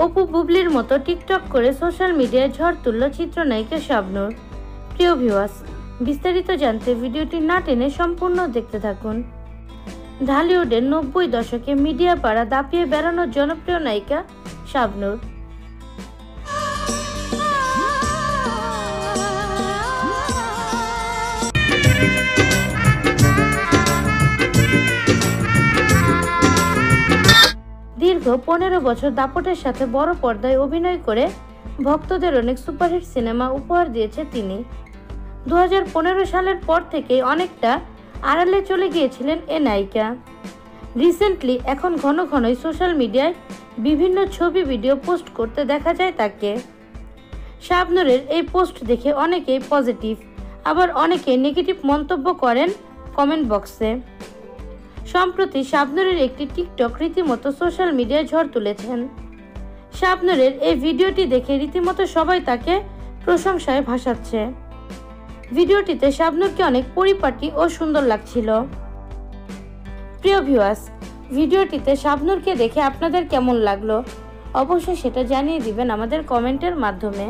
অপু বুবলির মতো টিকটক করে সোশ্যাল মিডিয়ায় ঝড় তুলল চিত্রনায়িকা শাবনূর। প্রিয় ভিউয়ার্স, বিস্তারিত জানতে ভিডিওটি না টেনে সম্পূর্ণ দেখতে থাকুন। ঢালিউডের 90 দশকে মিডিয়া পাড়া দাপিয়ে বেড়ানো জনপ্রিয় নায়িকা শাবনূর। দীর্ঘ 15 বছর দাপটের সাথে বড় পর্দায় অভিনয় করে ভক্তদের অনেক সুপারহিট সিনেমা উপহার দিয়েছে তিনি। 2015 সালের পর থেকে অনেকটা আড়ালে চলে গিয়েছিলেন এ নায়িকা। রিসেন্টলি এখন ঘন ঘনই সোশ্যাল মিডিয়ায় বিভিন্ন ছবি ভিডিও পোস্ট করতে দেখা যায় তাকে। শাবনূরের এই পোস্ট দেখে অনেকেই পজিটিভ, আবার অনেকে নেগেটিভ মন্তব্য করেন কমেন্ট বক্সে। সম্প্রতি শাবনূরের একটি টিকটক রীতিমতো সোশ্যাল মিডিয়ায় ঝড় তুলেছেন। শাবনূরের এই ভিডিওটি দেখে রীতিমতো সবাই তাকে প্রশংসায় ভাসাচ্ছে। ভিডিওটিতে শাবনূরকে অনেক পরিপাটি ও সুন্দর লাগছিল। প্রিয় ভিউয়ার্স, ভিডিওটিতে শাবনূরকে দেখে আপনাদের কেমন লাগলো অবশ্যই সেটা জানিয়ে দিবেন আমাদের কমেন্টের মাধ্যমে।